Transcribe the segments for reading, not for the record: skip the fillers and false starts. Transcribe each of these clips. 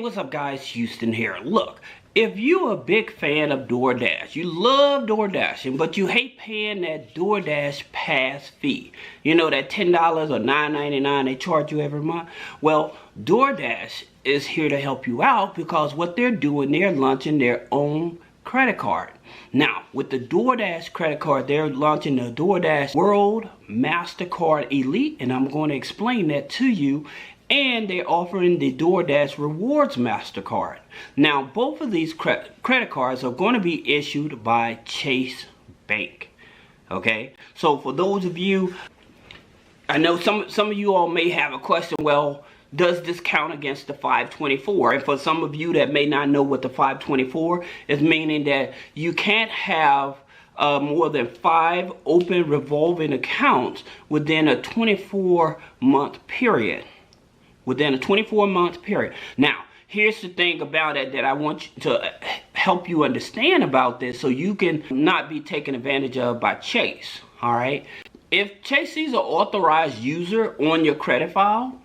what's up guys, Houston here. Look, if you're a big fan of Doordash, you love Doordash, but you hate paying that Doordash pass fee, you know, that $10 or $9.99 they charge you every month. Well, Doordash is here to help you out because what they're doing, they're launching their own credit card. Now, with the Doordash credit card, they're launching the Doordash World Mastercard Elite, and I'm going to explain that to you. And they're offering the Doordash Rewards Mastercard. Now, both of these credit cards are going to be issued by Chase Bank. Okay, so for those of you, I know some of you all may have a question. Well, does this count against the 524? And for some of you that may not know what the 524 is, meaning that you can't have more than 5 open revolving accounts within a 24-month period. Within a 24-month period. Now, here's the thing about it that I want you to help you understand about this so you can not be taken advantage of by Chase, all right? If Chase sees an authorized user on your credit file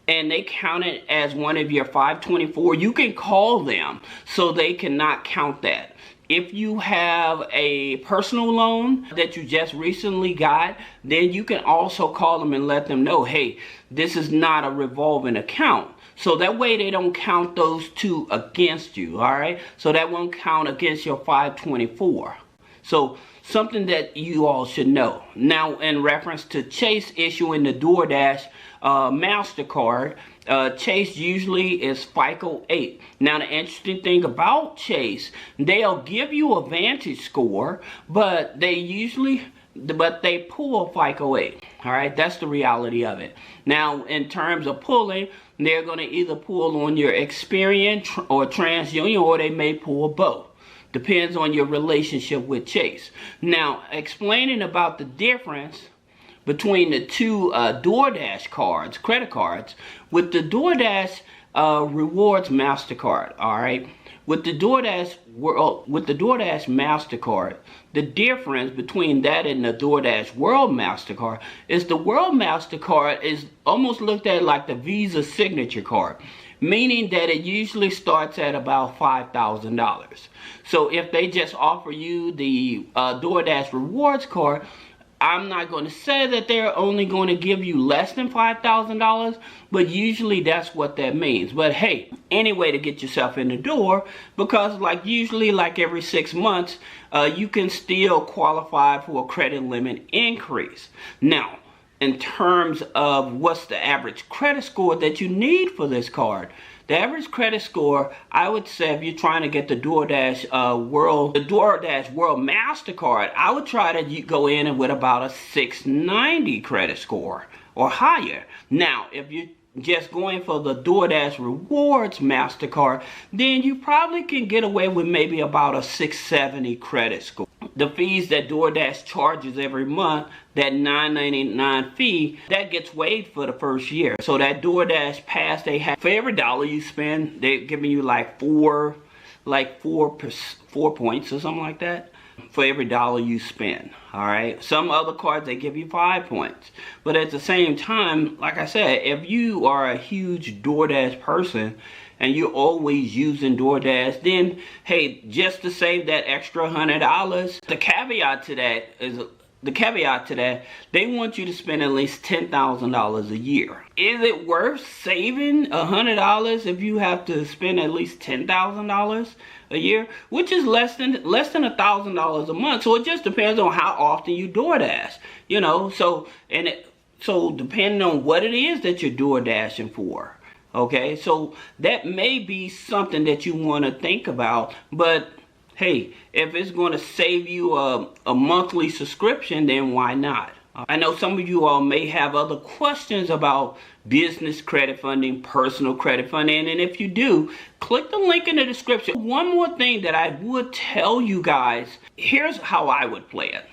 and they count it as one of your 524, you can call them so they cannot count that. If you have a personal loan that you just recently got, then you can also call them and let them know, hey, this is not a revolving account. So that way they don't count those two against you, all right? So that won't count against your 524. So something that you all should know. Now, in reference to Chase issuing the Doordash Mastercard, Chase usually is FICO 8. Now, the interesting thing about Chase, they'll give you a Vantage score, but they pull FICO 8. All right, that's the reality of it. Now, in terms of pulling, they're going to either pull on your Experian or TransUnion, or they may pull both. Depends on your relationship with Chase. Now, explaining about the difference between the two Doordash cards, credit cards, with the Doordash Rewards Mastercard, all right? With the Doordash Mastercard, the difference between that and the Doordash World Mastercard is the World Mastercard is almost looked at like the Visa signature card, meaning that it usually starts at about $5,000. So if they just offer you the Doordash Rewards card, I'm not going to say that they're only going to give you less than $5,000, but usually that's what that means. But hey, any way to get yourself in the door, because usually every 6 months, you can still qualify for a credit limit increase. Now, in terms of what's the average credit score that you need for this card, the average credit score, I would say, if you're trying to get the Doordash World Mastercard, I would try to go in with about a 690 credit score or higher. Now, if you're just going for the Doordash Rewards Mastercard, then you probably can get away with maybe about a 670 credit score. The fees that Doordash charges every month, that $9.99 fee, that gets waived for the first year. So that Doordash pass they have, for every dollar you spend, they're giving you four points or something like that for every dollar you spend. All right, some other cards they give you 5 points, but at the same time, like I said, if you are a huge Doordash person and you're always using Doordash, then hey, just to save that extra $100, the caveat to that, they want you to spend at least $10,000 a year. Is it worth saving $100 if you have to spend at least $10,000 a year, which is less than $1,000 a month? So it just depends on how often you Doordash, you know. So depending on what it is that you're Doordashing for. Okay, so that may be something that you want to think about, but hey, if it's going to save you a monthly subscription, then why not? I know some of you all may have other questions about business credit funding, personal credit funding, and if you do, click the link in the description. One more thing that I would tell you guys, here's how I would play it.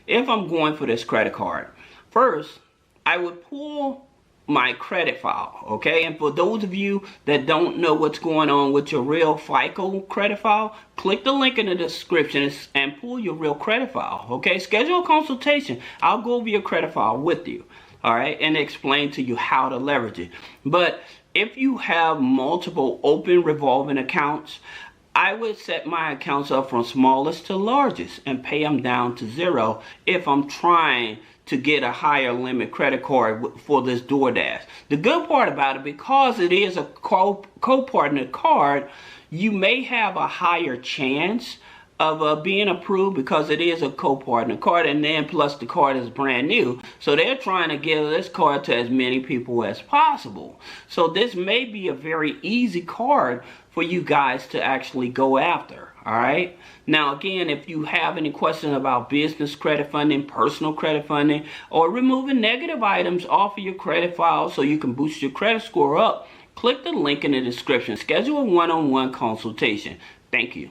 If I'm going for this credit card, first, I would pull my credit file, okay? And for those of you that don't know what's going on with your real FICO credit file, click the link in the description and pull your real credit file, okay? Schedule a consultation. I'll go over your credit file with you, all right, and explain to you how to leverage it. But if you have multiple open revolving accounts, I would set my accounts up from smallest to largest and pay them down to 0 if I'm trying to get a higher limit credit card for this Doordash. The good part about it, because it is a co-partner card, you may have a higher chance of being approved because it is a co-partner card, and then plus the card is brand new, so they're trying to give this card to as many people as possible. So this may be a very easy card for you guys to actually go after. Alright, now again, if you have any questions about business credit funding, personal credit funding, or removing negative items off of your credit file so you can boost your credit score up, click the link in the description. Schedule a one-on-one consultation. Thank you.